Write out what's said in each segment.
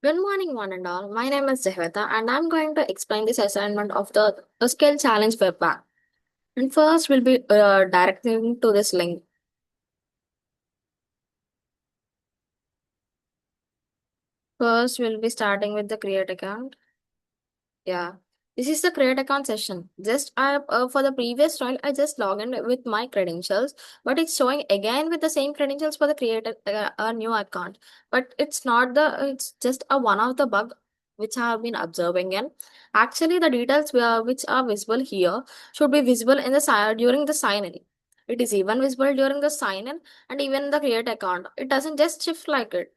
Good morning, one and all. My name is Jehveta, and I'm going to explain this assignment of the skill challenge webpack. And first, we'll be directing to this link. First, we'll be starting with the create account. Yeah, this is the create account session. Just for the previous trial, I just logged in with my credentials, but it's showing again with the same credentials for the create a new account. But it's not it's just a one of the bug which I have been observing in. Actually, the details which are visible here should be visible in the during the sign in. It is even visible during the sign in and even the create account. It doesn't just shift like it,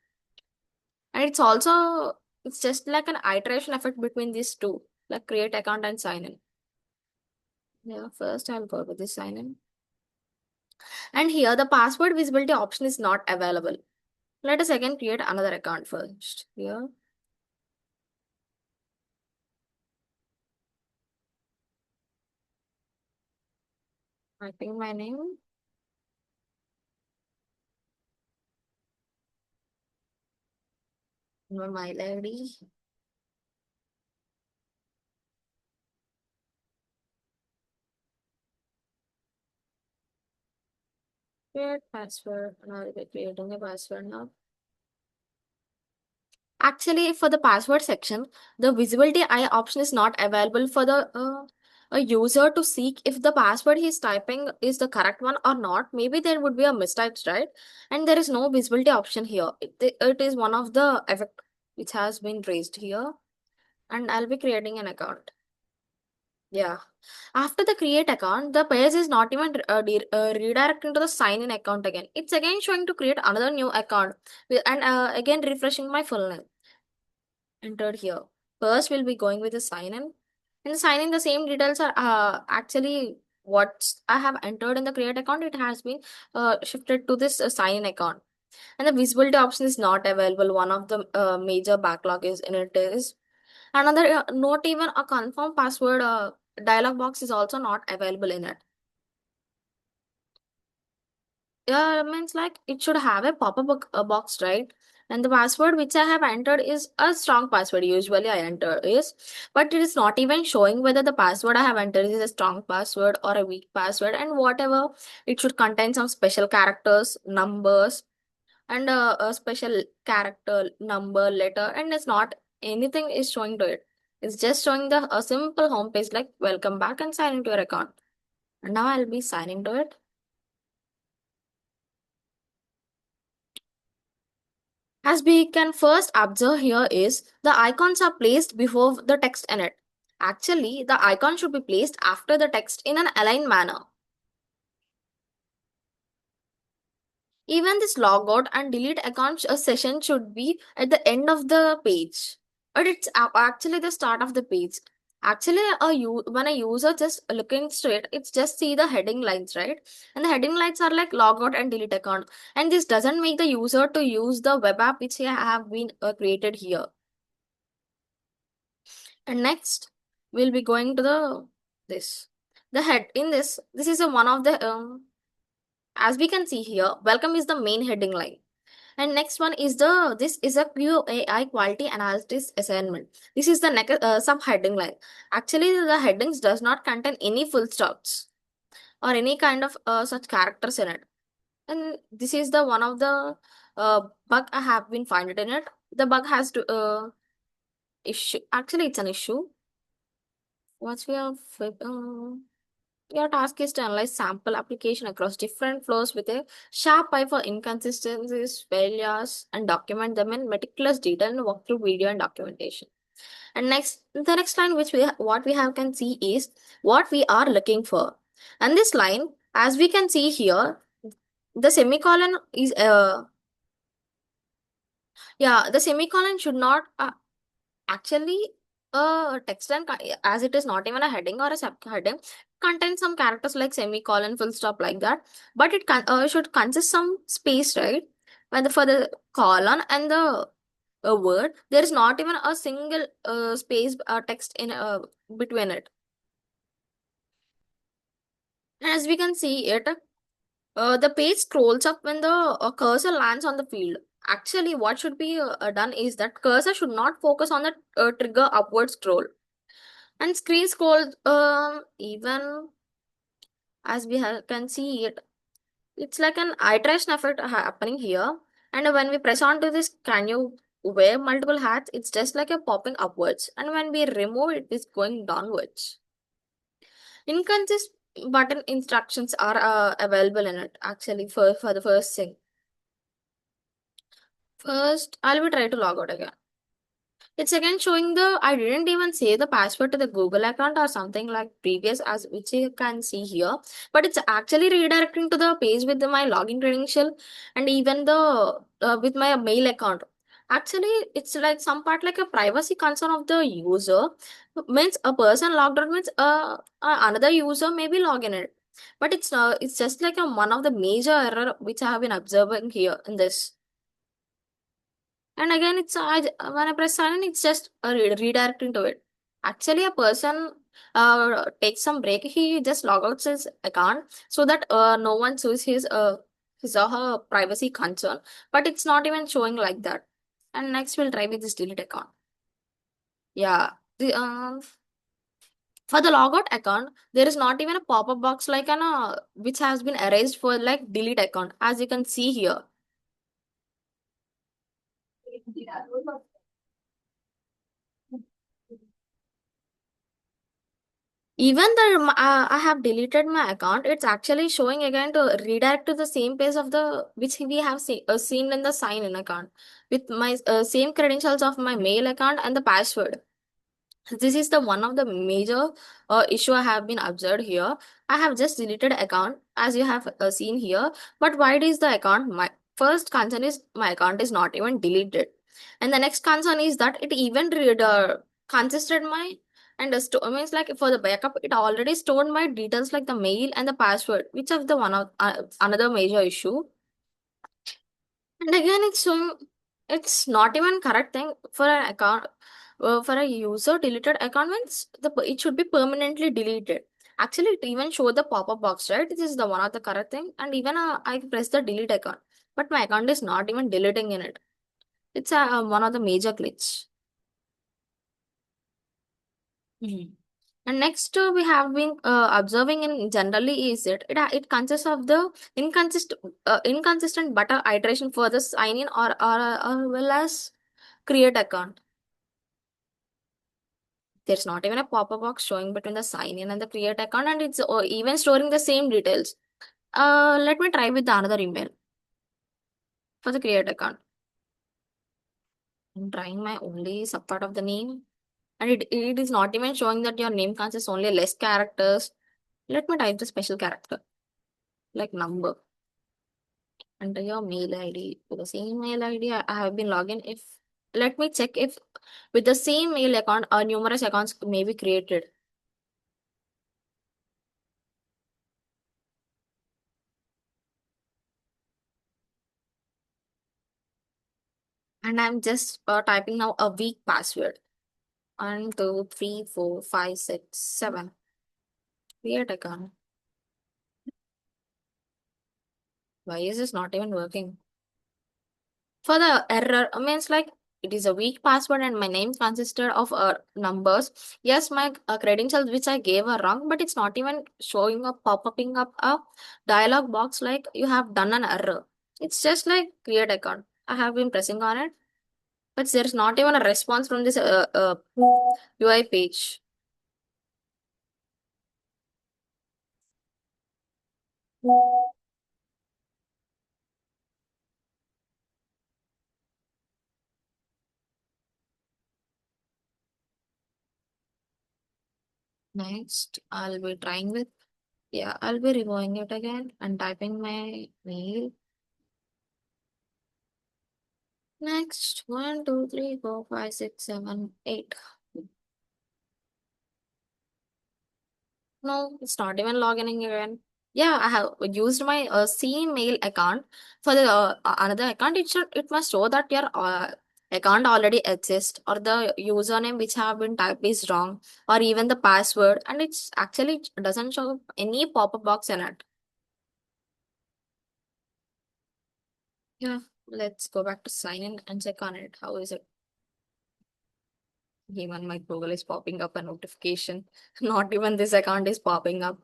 and it's just like an iteration effect between these two, like create account and sign in. Yeah, first I'll go with the sign in. And here the password visibility option is not available. Let us again create another account first. Here, typing my name, my mail ID, create password. Now I'll be creating a password now. Actually, for the password section, the visibility eye option is not available for the a user to seek if the password he's typing is the correct one or not. Maybe there would be a mistake, right? And there is no visibility option here. It is one of the effect which has been raised here. And I'll be creating an account. Yeah. After the create account, the page is not even redirecting to the sign in account again. It's again showing to create another new account and again refreshing my full name entered here. First, we'll be going with the sign in. In the sign in, the same details are actually what I have entered in the create account. It has been shifted to this sign in account. And the visibility option is not available. One of the major backlog is in it is another, not even a confirm password dialog box is also not available in it. Yeah, means like it should have a pop-up box, right? And the password which I have entered is a strong password. Usually I enter is, but it is not even showing whether the password I have entered is a strong password or a weak password. And whatever, it should contain some special characters, numbers, and a special character, number, letter, and it's not anything is showing to it. It's just showing the a simple home page like welcome back and sign into your account. And now I'll be signing to it. As we can first observe here is the icons are placed before the text in it. Actually, the icon should be placed after the text in an aligned manner. Even this logout and delete account session should be at the end of the page. But it's actually the start of the page. Actually, when a user just looking straight, it's just see the heading lines, right? And the heading lines are like logout and delete account. And this doesn't make the user to use the web app which have been created here. And next, we'll be going to this. The head in this is a one of the as we can see here, welcome is the main heading line. And next one is this is a QAI quality analysis assignment. This is the next sub-heading line. Actually, the headings does not contain any full stops or any kind of such characters in it. And this is the one of the bug I have been finding in it. The bug has to issue. Actually, it's an issue. What's we have? Your task is to analyze sample application across different flows with a sharp eye for inconsistencies, failures, and document them in meticulous detail in walkthrough video and documentation. And next, the next line which what we have can see is what we are looking for. And this line, as we can see here, the semicolon is the semicolon should not actually, text and as it is not even a heading or a subheading, contains some characters like semicolon, full stop like that. But it should consist some space, right? When for the colon and the word, there is not even a single space text in between it. As we can see it, the page scrolls up when the cursor lands on the field. Actually, what should be done is that cursor should not focus on the trigger upward scroll. And screen scroll, even as we can see it, it's like an iteration effect happening here. And when we press onto this, can you wear multiple hats? It's just like a popping upwards. And when we remove it, it's going downwards. Inconsistent button instructions are available in it actually for the first thing. First, I'll be trying to log out again. It's again showing the I didn't even say the password to the Google account or something like previous as which you can see here. But it's actually redirecting to the page with my login credential and even the with my mail account. Actually, it's like some part like a privacy concern of the user. Means a person logged out means another user may be logging it. But it's just like a one of the major error which I have been observing here in this. And again, when I press silent, it's just redirecting to it. Actually, a person takes some break. He just log out his account so that no one sees his or her privacy concern. But it's not even showing like that. And next, we'll try with this delete account. Yeah. For the logout account, there is not even a pop-up box like an which has been erased for like delete account, as you can see here. Even though I have deleted my account, it's actually showing again to redirect to the same page of the which we have seen in the sign in account with my same credentials of my mail account and the password. This is the one of the major issue I have been observed here. I have just deleted account as you have seen here. But why is the account? My first concern is my account is not even deleted, and the next concern is that it even consisted my and means like for the backup it already stored my details like the mail and the password, which is the one of another major issue. And again, it's showing it's not even correct thing for an account for a user deleted account means it should be permanently deleted. Actually, it even show the pop-up box, right? This is the one of the correct thing. And even I press the delete account, but my account is not even deleting in it. It's one of the major glitch. Mhm. And next we have been observing in generally is it consists of the inconsistent button iteration for the sign in or well as create account. There's not even a pop-up box showing between the sign in and the create account, and it's even storing the same details. Let me try with the another email for the create account. I'm trying my only subpart of the name, and it is not even showing that your name consists only less characters. Let me type the special character like number under your mail ID. With the same mail ID I have been logged. If let me check if with the same mail account numerous accounts may be created. And I'm just typing now a weak password. 1 2 3 4 5 6 7. Create account. Why is this not even working? For the error, means like it is a weak password and my name consisted of numbers. Yes, my credentials which I gave are wrong, but it's not even showing up, pop-upping up a dialog box like you have done an error. It's just like create account. I have been pressing on it, but there's not even a response from this UI page. Next, I'll be trying with yeah, I'll be reviewing it again and typing my mail. Next, 1 2 3 4 5 6 7 8. No, it's not even logging again. Yeah, I have used my same mail account for the another account. It must show that your account already exists or the username which have been typed is wrong or even the password, and it's actually doesn't show any pop-up box in it. Yeah. Let's go back to sign in and check on it. How is it? Even my Google is popping up a notification. Not even this account is popping up.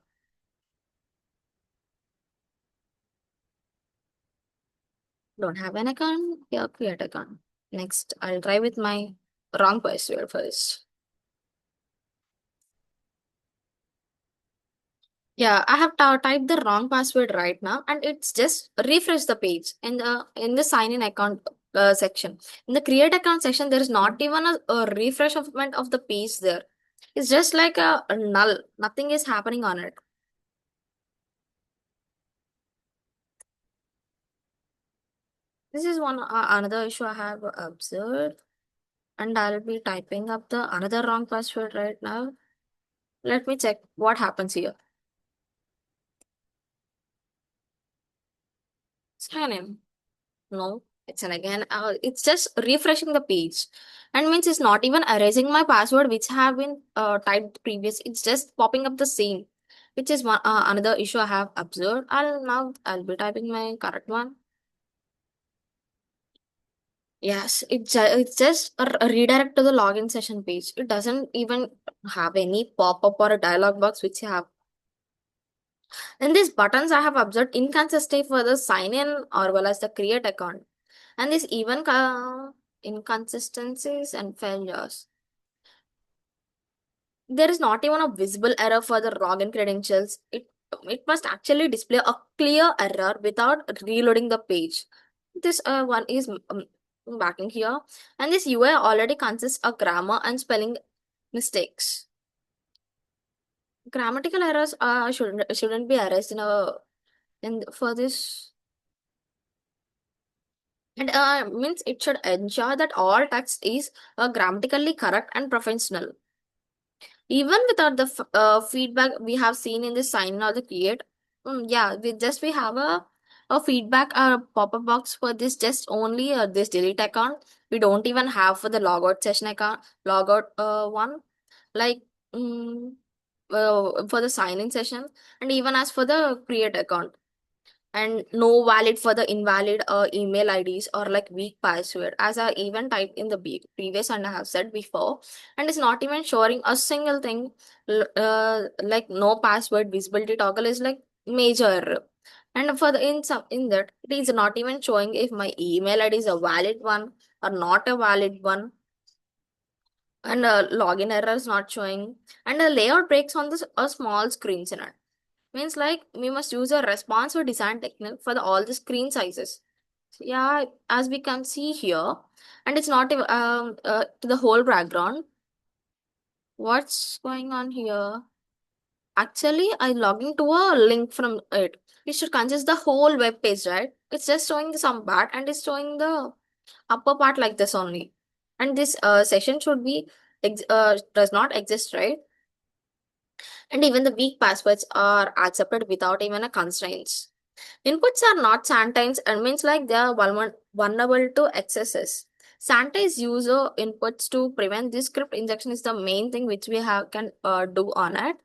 Don't have an account? Yeah, create account. Next, I'll try with my wrong password first. Yeah, I have typed the wrong password right now, and it's just refresh the page in the sign in account section. In the create account section, there is not even a refreshment of the page there. It's just like a null. Nothing is happening on it. This is one another issue I have observed, and I'll be typing up the another wrong password right now. Let me check what happens here. Sign in. No, it's an again. It's just refreshing the page, and means it's not even erasing my password, which have been typed previous. It's just popping up the same, which is one another issue I have observed. I'll be typing my correct one. Yes, it's just a redirect to the login session page. It doesn't even have any pop up or a dialog box which you have. In these buttons, I have observed inconsistency for the sign in or well as the create account. And these even inconsistencies and failures. There is not even a visible error for the login credentials. It must actually display a clear error without reloading the page. This one is backing here, and this UI already consists of grammar and spelling mistakes. Grammatical errors shouldn't be erased in for this. And means it should ensure that all text is grammatically correct and professional. Even without the feedback we have seen in the sign or the create, yeah, we have a feedback pop-up box for this just only this delete account. We don't even have for the logout session account, logout one, like for the sign in session, and even as for the create account, and no valid for the invalid email IDs or like weak password, as I even typed in the previous and I have said before, and it's not even showing a single thing. Like no password visibility toggle is like major error. And for the in that it is not even showing if my email ID is a valid one or not a valid one, and login error is not showing, and the layout breaks on this a small screens in it. Means like we must use a responsive design technique for all the screen sizes. Yeah, as we can see here, and it's not to the whole background. What's going on here? Actually, I log into a link from it. It should consist the whole web page, right? It's just showing some part and it's showing the upper part like this only. And this session should be does not exist, right? And even the weak passwords are accepted without even a constraints. Inputs are not sanitized and means like they are vulnerable to excesses. Sanitize user inputs to prevent this script injection is the main thing which we have can do on it.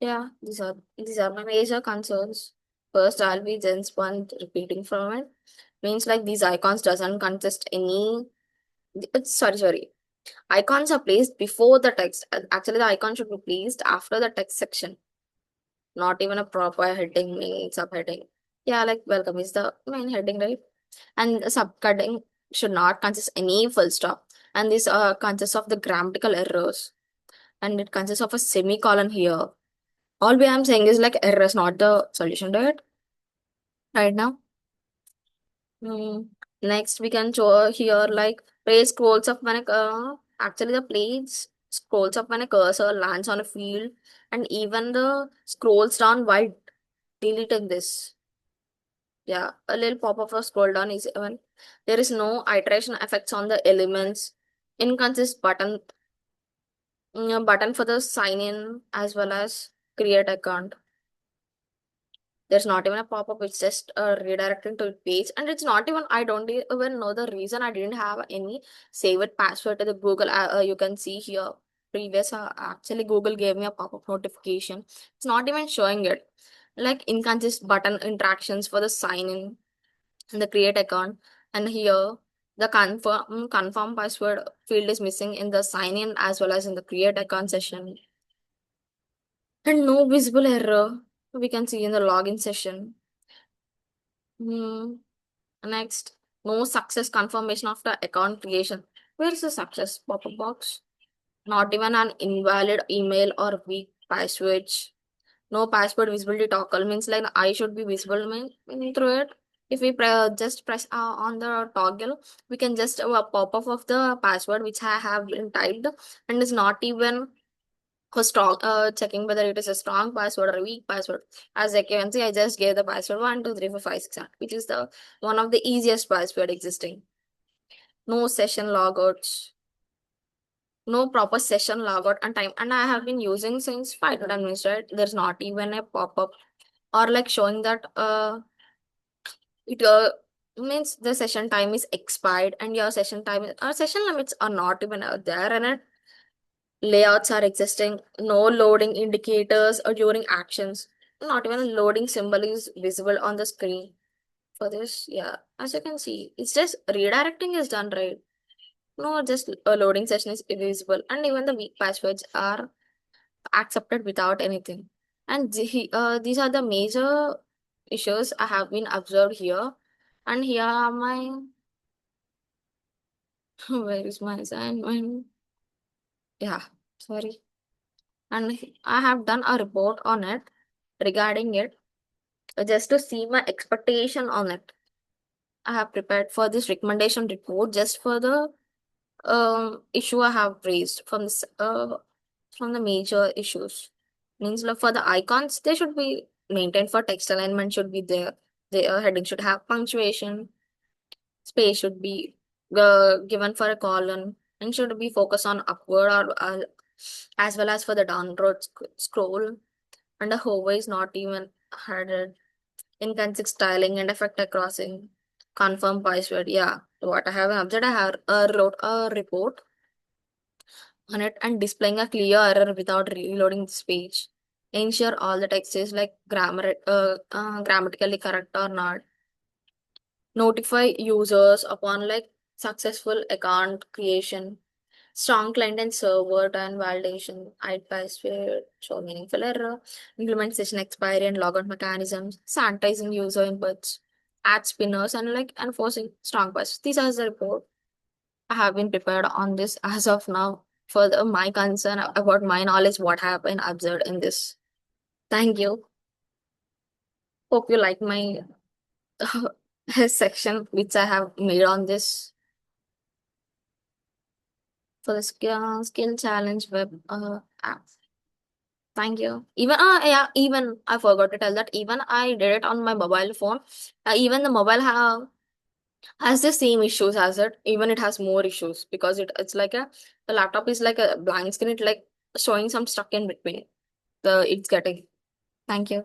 Yeah, these are my major concerns. First, I'll be just one repeating from it. Means like these icons doesn't consist any. Sorry. Icons are placed before the text. Actually, the icon should be placed after the text section. Not even a proper heading, main subheading. Yeah, like welcome is the main heading, right? And the subheading should not consist any full stop. And this consists of the grammatical errors. And it consists of a semicolon here. All we am saying is like errors, not the solution to it right now. Hmm. Next, we can show here like play scrolls up when actually the plays scrolls up when a cursor lands on a field, and even the scrolls down while deleting this. Yeah, a little pop up or scroll down is even there is no iteration effects on the elements. Inconsist button for the sign in as well as create account. There's not even a pop-up, it's just redirecting to a page, and it's not even I don't even know the reason I didn't have any save it password to the Google. You can see here previous actually Google gave me a pop-up notification. It's not even showing it. Like inconsist button interactions for the sign in. in the create account, and here the confirm password field is missing in the sign in as well as in the create account session, and no visible error we can see in the login session. Hmm. Next, no success confirmation after account creation. Where is the success pop-up box? Not even an invalid email or weak password. No password visibility toggle means like I should be visible through it. If we just press on the toggle, we can just pop up of the password which I have been typed, and is not even for strong checking whether it is a strong password or a weak password. As I can see, I just gave the password 12345 which is the one of the easiest password existing. No session logouts, no proper session logout and time, and I have been using since 5 to 10 minutes, right? There's not even a pop-up or like showing that it means the session time is expired and your session time session limits are not even out there, and layouts are existing, no loading indicators or during actions, not even a loading symbol is visible on the screen for this. Yeah, as you can see, it's just redirecting is done, right? No, just a loading session is invisible, and even the weak passwords are accepted without anything. And these are the major issues I have been observed here. And here are my where is my assignment? Yeah, sorry. And I have done a report on it regarding it, just to see my expectation on it. I have prepared for this recommendation report just for the issue I have raised from the major issues. Means like for the icons, they should be maintained for text alignment should be there. The heading should have punctuation. Space should be given for a colon and should be focused on upward or as well as for the downward scroll. And the hover is not even added. Inconsistent styling and effect crossing. Confirm password. Yeah, what I have observed, I have wrote a report on it and displaying a clear error without reloading this page. Ensure all the text is like grammatically correct or not. Notify users upon like successful account creation. Strong client and server and validation. Hide password. Show meaningful error. Implement session expiry and logout mechanisms. Sanitizing user inputs. Add spinners and like enforcing strong pass. These are the report I have been prepared on this as of now for my concern about my knowledge, what have been observed in this. Thank you. Hope you like my section which I have made on this for the skill challenge web app. Thank you. Even yeah, even I forgot to tell that even I did it on my mobile phone. Even the mobile have has the same issues as it. Even it has more issues because it's like a the laptop is like a blank screen. It like showing some stuck in between. The it's getting. Thank you.